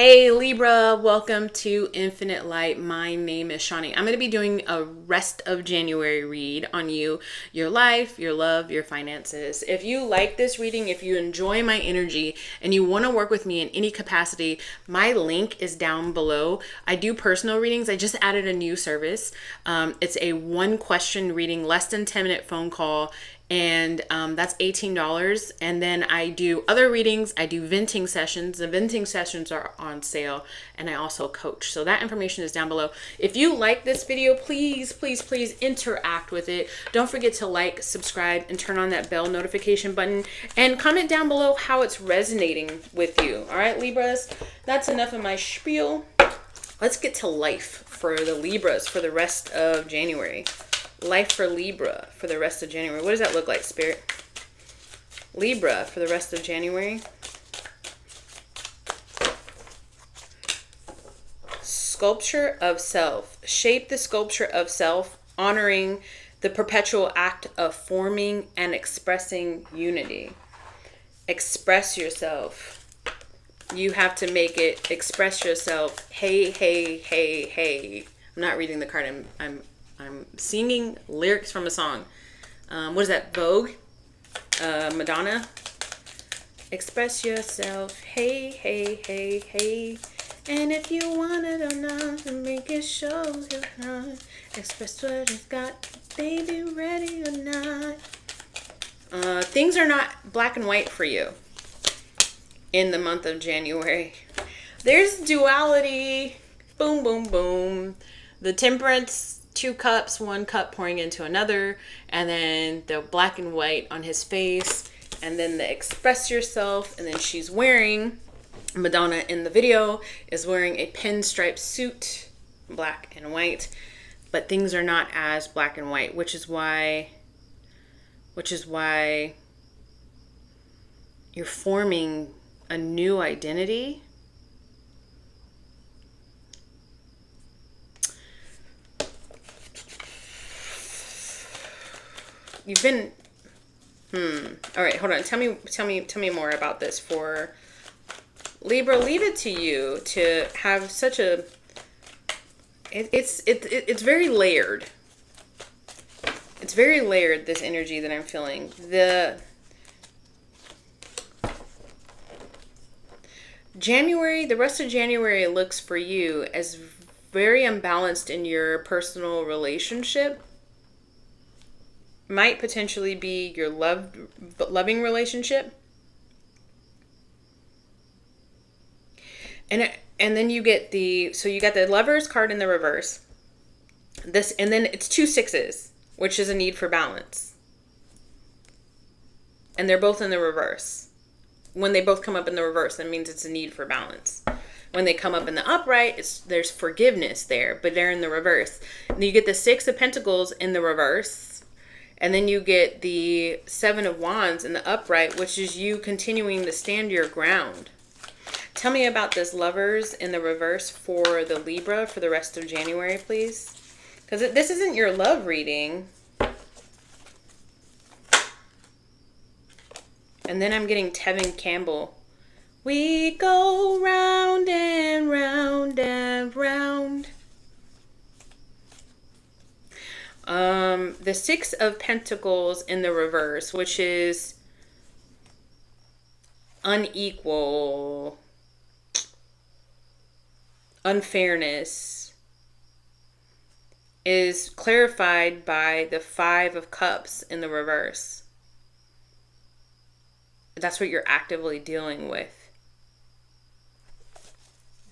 Hey Libra, welcome to Infinite Light. My name is Shawnee. I'm going to be doing a rest of January read on you, your life, your love, your finances. If you like this reading, if you enjoy my energy and you want to work with me in any capacity, my link is down below. I do personal readings. I just added a new service. It's a one question reading, less than 10-minute phone call. And that's $18. And then I do other readings. I do venting sessions. The venting sessions are on sale, and I also coach. So that information is down below. If you like this video, please interact with it. Don't forget to like, subscribe, and turn on that bell notification button, and comment down below how it's resonating with you. All right, Libras, that's enough of my spiel. Let's get to life for the Libras for the rest of January. Life for Libra for the rest of January. What does that look like, Spirit? Libra for the rest of January. Sculpture of self. Shape the sculpture of self, honoring the perpetual act of forming and expressing unity. Express yourself. You have to make it express yourself. Hey, hey, hey, hey. I'm not reading the card. I'm singing lyrics from a song. What is that? Vogue? Madonna? Express yourself. Hey, hey, hey, hey. And if you want it or not, make it show you not. Express what you've got. Baby, ready or not. Things are not black and white for you in the month of January. There's duality. Boom, boom, boom. The Temperance, 2 cups, 1 cup pouring into another, and then the black and white on his face, and then the express yourself, and then she's wearing, Madonna in the video is wearing a pinstripe suit, black and white, but things are not as black and white, which is why you're forming a new identity. You've been, all right, hold on. Tell me more about this for Libra. Leave it to you to have such a, it's very layered. It's very layered, this energy that I'm feeling. The rest of January looks for you as very unbalanced in your personal relationship. Might potentially be your loving relationship. And then you get you got the Lovers card in the reverse. This, and then it's 2 sixes, which is a need for balance. And they're both in the reverse. When they both come up in the reverse, that means it's a need for balance. When they come up in the upright, there's forgiveness there, but they're in the reverse. And you get the 6 of Pentacles in the reverse. And then you get the 7 of Wands in the upright, which is you continuing to stand your ground. Tell me about this Lovers in the reverse for the Libra for the rest of January, please. Because this isn't your love reading. And then I'm getting Tevin Campbell. We go round and round and round. The 6 of Pentacles in the reverse, which is unequal, unfairness, is clarified by the 5 of Cups in the reverse. That's what you're actively dealing with.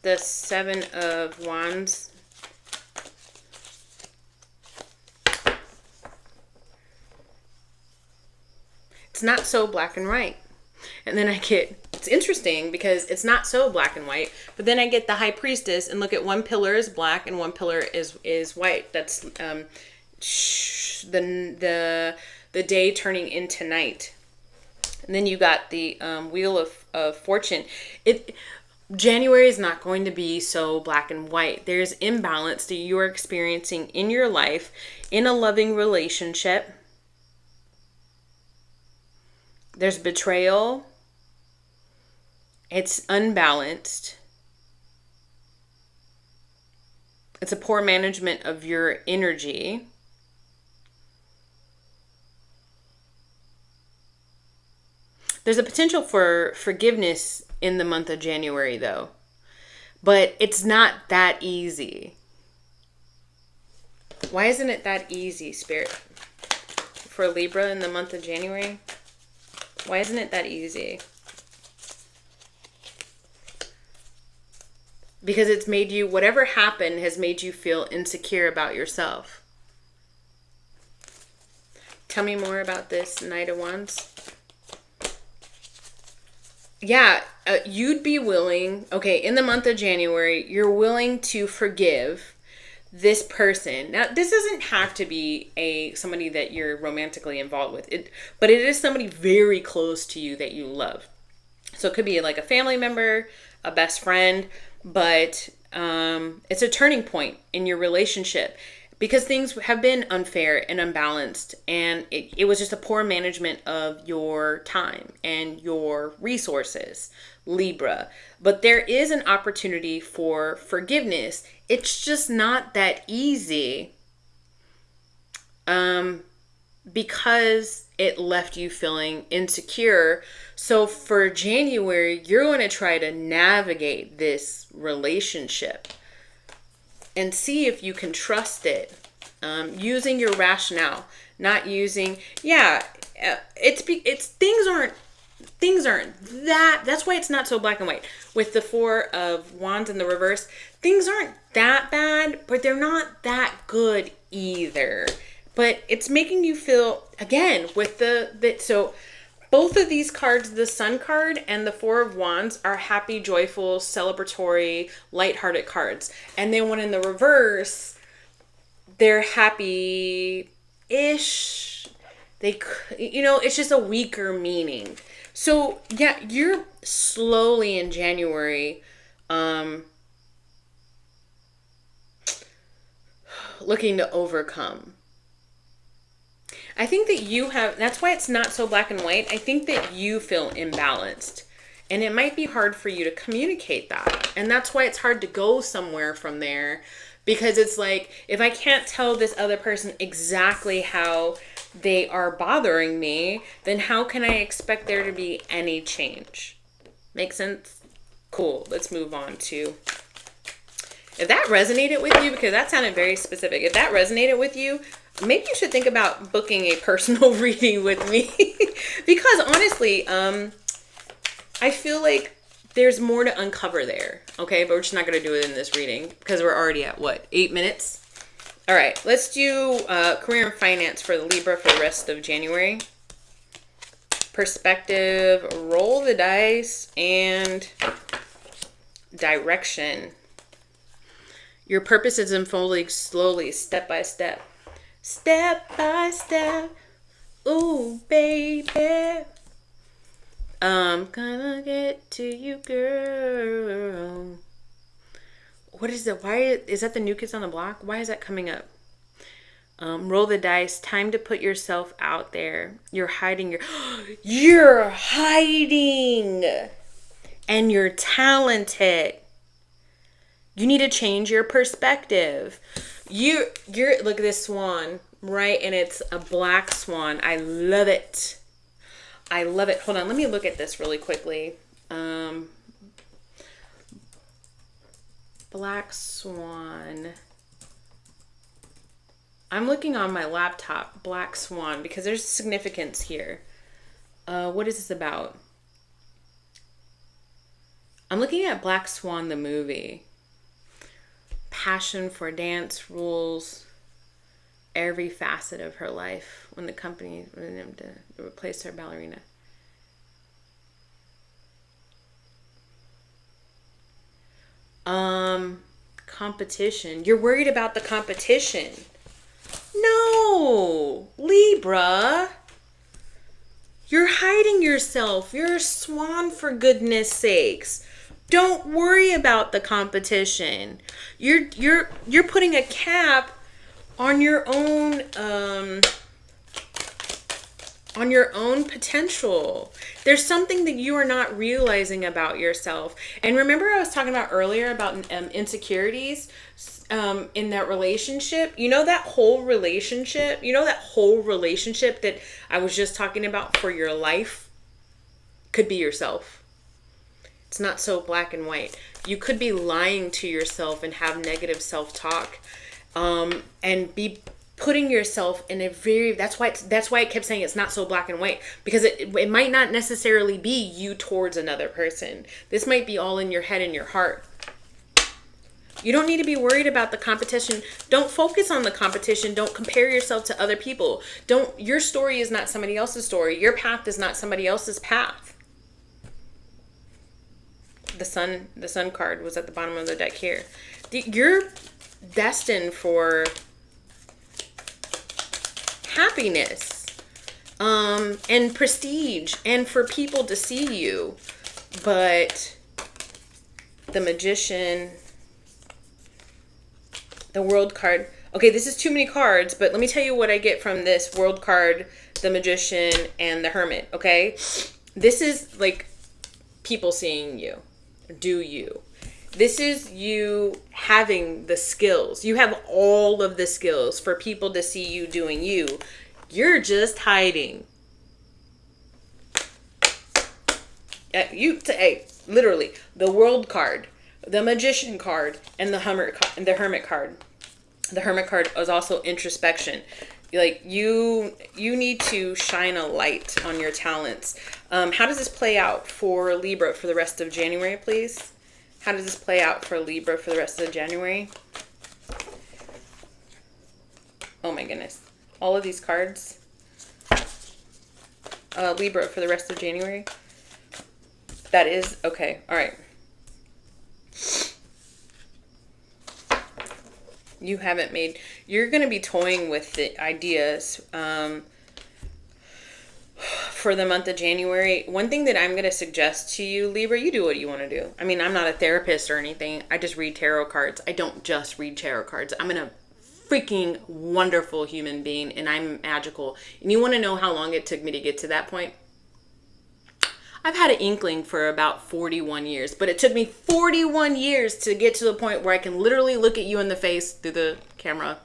The 7 of Wands. It's not so black and white. And then I get, it's interesting because it's not so black and white, but then I get the High Priestess, and look at one pillar is black and one pillar is white. That's the day turning into night. And then you got the Wheel of Fortune. January is not going to be so black and white. There's imbalance that you're experiencing in your life, in a loving relationship. There's betrayal. It's unbalanced. It's a poor management of your energy. There's a potential for forgiveness in the month of January, though, but it's not that easy. Why isn't it that easy, Spirit? For Libra in the month of January? Why isn't it that easy? Because it's made you, whatever happened has made you feel insecure about yourself. Tell me more about this, Knight of Wands. Yeah, you'd be willing, okay, in the month of January, you're willing to forgive this person. Now, this doesn't have to be somebody that you're romantically involved with, but it is somebody very close to you that you love. So it could be like a family member, a best friend, but it's a turning point in your relationship because things have been unfair and unbalanced, and it was just a poor management of your time and your resources, Libra. But there is an opportunity for forgiveness. It's just not that easy because it left you feeling insecure. So for January, you're going to try to navigate this relationship and see if you can trust it, using your rationale, not using, it's things aren't that's why it's not so black and white. With the Four of Wands in the reverse, things aren't that bad, but they're not that good either. But it's making you feel, again, with so both of these cards, the Sun card and the Four of Wands, are happy, joyful, celebratory, lighthearted cards. And then when in the reverse, they're happy-ish. It's just a weaker meaning. So, yeah, you're slowly in January looking to overcome. I think that that's why it's not so black and white. I think that you feel imbalanced, and it might be hard for you to communicate that. And that's why it's hard to go somewhere from there, because it's like, if I can't tell this other person exactly how they are bothering me, then how can I expect there to be any change? Make sense? Cool. Let's move on to, if that resonated with you, because that sounded very specific. If that resonated with you, maybe you should think about booking a personal reading with me. Because honestly, I feel like there's more to uncover there. Okay, but we're just not going to do it in this reading because we're already at 8 minutes? All right, let's do career and finance for the Libra for the rest of January. Perspective, roll the dice, and direction. Your purpose is unfolding slowly, step by step. Step by step. Ooh, baby. I'm gonna get to you, girl. What is it? Why is that the New Kids on the Block? Why is that coming up? Roll the dice. Time to put yourself out there. You're hiding you're hiding. And you're talented. You need to change your perspective. You're look at this swan, right? And it's a black swan. I love it. I love it. Hold on, let me look at this really quickly. Black swan. I'm looking on my laptop, black swan, because there's significance here. What is this about? I'm looking at Black Swan, the movie. Passion for dance rules every facet of her life when the company replaced her ballerina. Competition. You're worried about the competition. No, Libra. You're hiding yourself. You're a swan, for goodness sakes. Don't worry about the competition. You're putting a cap on your own potential. There's something that you are not realizing about yourself. And remember I was talking about earlier about insecurities? in that relationship, you know, that whole relationship, that I was just talking about for your life could be yourself. It's not so black and white. You could be lying to yourself and have negative self-talk, and be putting yourself in a very, that's why I kept saying it's not so black and white, because it might not necessarily be you towards another person. This might be all in your head and your heart. You don't need to be worried about the competition. Don't focus on the competition. Don't compare yourself to other people. Your story is not somebody else's story. Your path is not somebody else's path. The sun card was at the bottom of the deck here. You're destined for happiness, and prestige, and for people to see you. But the Magician, the World card. Okay, this is too many cards, but let me tell you what I get from this World card, the Magician, and the Hermit, okay? This is like people seeing you. Do you? This is you having the skills. You have all of the skills for people to see you doing you. You're just hiding. Literally, the World card, the Magician card, and the Hermit card. The Hermit card is also introspection. Like you need to shine a light on your talents. How does this play out for Libra for the rest of January, please? How does this play out for Libra for the rest of January? Oh my goodness. All of these cards. Libra for the rest of January. That is, okay. All right. You're going to be toying with the ideas for the month of January. One thing that I'm going to suggest to you, Libra, you do what you want to do. I mean, I'm not a therapist or anything. I just read tarot cards. I don't just read tarot cards. I'm a freaking wonderful human being, and I'm magical. And you want to know how long it took me to get to that point? I've had an inkling for about 41 years, but it took me 41 years to get to the point where I can literally look at you in the face through the camera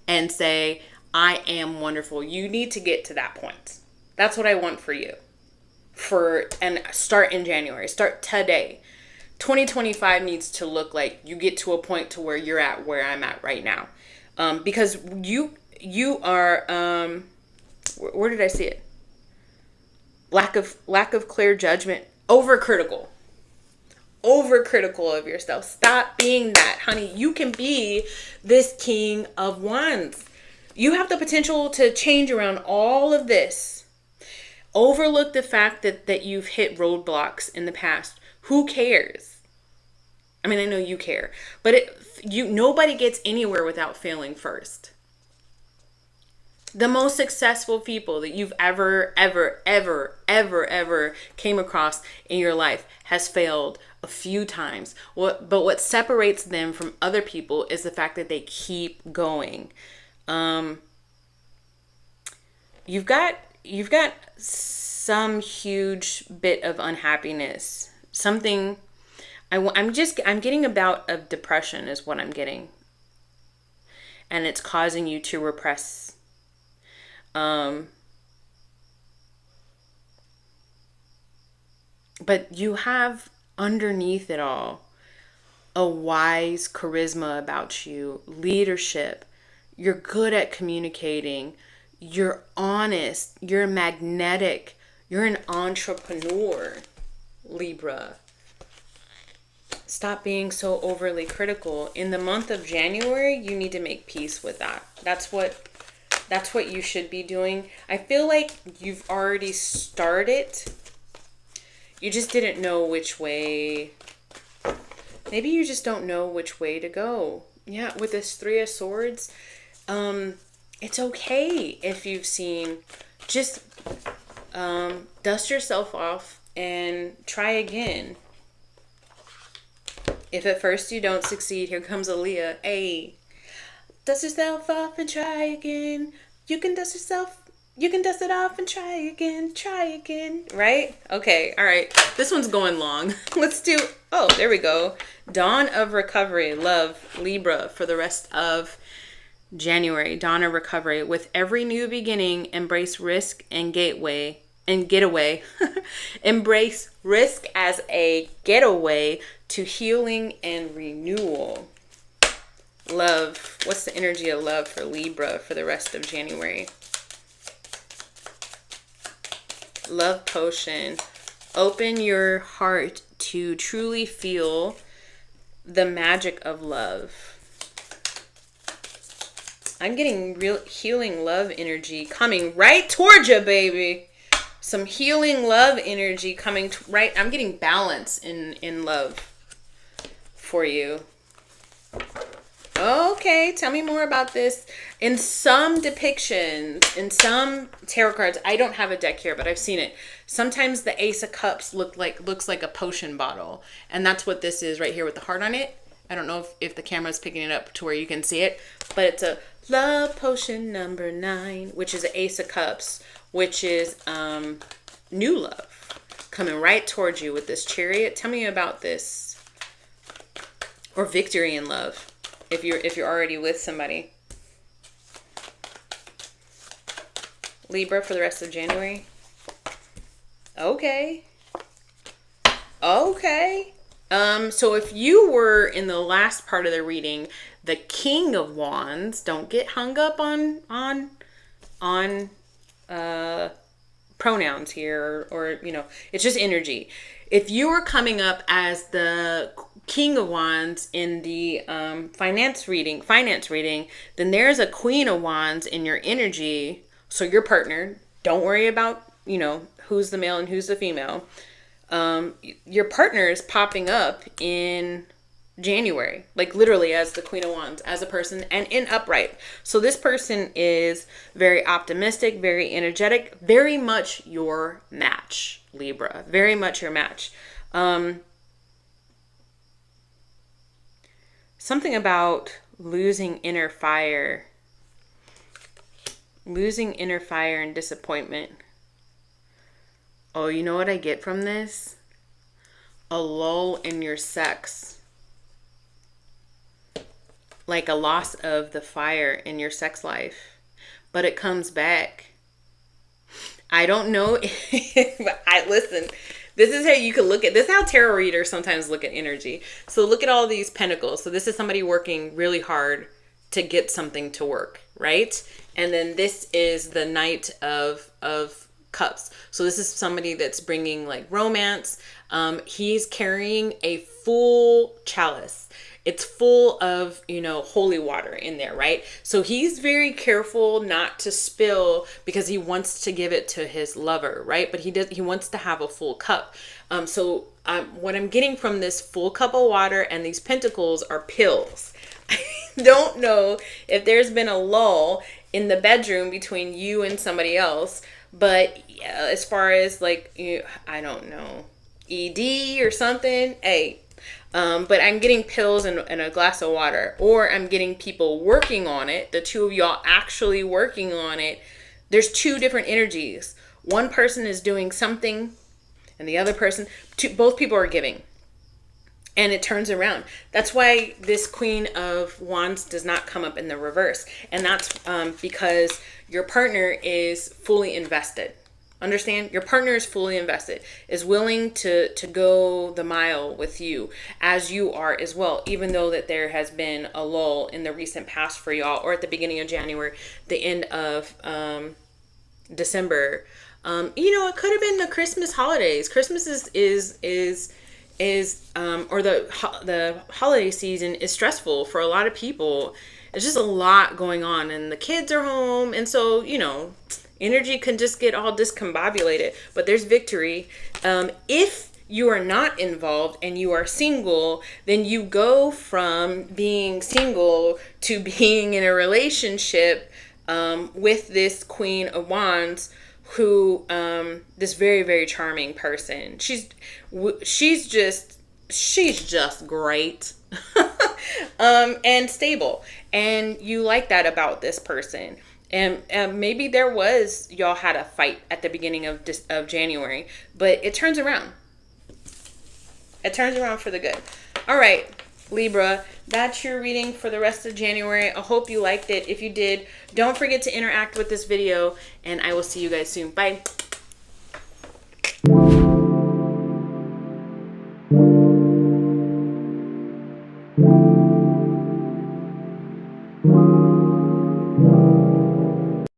and say, I am wonderful. You need to get to that point. That's what I want for you. And start in January. Start today. 2025 needs to look like you get to a point to where you're at where I'm at right now. Because you are, where did I see it? Lack of clear judgment, overcritical of yourself. Stop being that, honey. You can be this King of Wands. You have the potential to change around all of this. Overlook the fact that you've hit roadblocks in the past. Who cares? I mean, I know you care, but nobody gets anywhere without failing first. The most successful people that you've ever came across in your life has failed a few times. But what separates them from other people is the fact that they keep going. You've got some huge bit of unhappiness. Something I'm getting a bout of depression is what I'm getting. And it's causing you to repress. But you have underneath it all a wise charisma about you, leadership. You're good at communicating. You're honest. You're magnetic. You're an entrepreneur, Libra. Stop being so overly critical. In the month of January, you need to make peace with that. That's what you should be doing. I feel like you've already started. You just didn't know which way. Maybe you just don't know which way to go. Yeah, with this Three of Swords, it's okay if you've seen. Just dust yourself off and try again. If at first you don't succeed, here comes Aaliyah. Hey, dust yourself off and try again. You can dust it off and try again, right? Okay, all right. This one's going long. Let's do Oh, there we go. Dawn of recovery. Love, Libra, for the rest of January. Dawn of recovery. With every new beginning, embrace risk and getaway. Embrace risk as a getaway to healing and renewal. Love. What's the energy of love for Libra for the rest of January? Love potion. Open your heart to truly feel the magic of love. I'm getting real healing love energy coming right towards you, baby. Some healing love energy coming right. I'm getting balance in love for you. Okay, tell me more about this. In some depictions, in some tarot cards, I don't have a deck here, but I've seen it. Sometimes the Ace of Cups looks like a potion bottle, and that's what this is right here with the heart on it. I don't know if the camera's picking it up to where you can see it, but it's a love potion number 9, which is an Ace of Cups, which is new love coming right towards you with this Chariot. Tell me about this, or victory in love. If you're already with somebody. Libra for the rest of January. Okay. So if you were in the last part of the reading, the King of Wands, don't get hung up on pronouns here, or it's just energy. If you were coming up as the King of Wands in the finance reading, then there's a Queen of Wands in your energy. So your partner, don't worry about, who's the male and who's the female. Your partner is popping up in January, like literally as the Queen of Wands, as a person, and in upright. So this person is very optimistic, very energetic, very much your match, Libra. Very much your match. Something about losing inner fire. Losing inner fire and disappointment. Oh, you know what I get from this? A lull in your sex. Like a loss of the fire in your sex life. But it comes back. I don't know if listen. This is how you can look at this. Is how tarot readers sometimes look at energy. So look at all these pentacles. So this is somebody working really hard to get something to work, right? And then this is the Knight of Cups. So this is somebody that's bringing like romance. He's carrying a full chalice. It's full of, holy water in there, right? So he's very careful not to spill because he wants to give it to his lover, right? But he wants to have a full cup. So what I'm getting from this full cup of water and these pentacles are pills. I don't know if there's been a lull in the bedroom between you and somebody else, but as far as I don't know, ED or something, hey. But I'm getting pills and a glass of water, or I'm getting people working on it. The two of y'all actually working on it. There's two different energies. One person is doing something and the other person, both people are giving. And it turns around. That's why this Queen of Wands does not come up in the reverse. And that's because your partner is fully invested. Understand? Your partner is fully invested, is willing to go the mile with you, as you are as well, even though that there has been a lull in the recent past for y'all, or at the beginning of January, the end of December. It could have been the Christmas holidays. Christmas is or the holiday season is stressful for a lot of people. It's just a lot going on, and the kids are home, and so energy can just get all discombobulated. But there's victory. If you are not involved and you are single, then you go from being single to being in a relationship with this Queen of Wands, who this very, very charming person. She's just great. And stable, and you like that about this person. And maybe y'all had a fight at the beginning of January, but it turns around. It turns around for the good. All right, Libra, that's your reading for the rest of January. I hope you liked it. If you did, don't forget to interact with this video, and I will see you guys soon. Bye.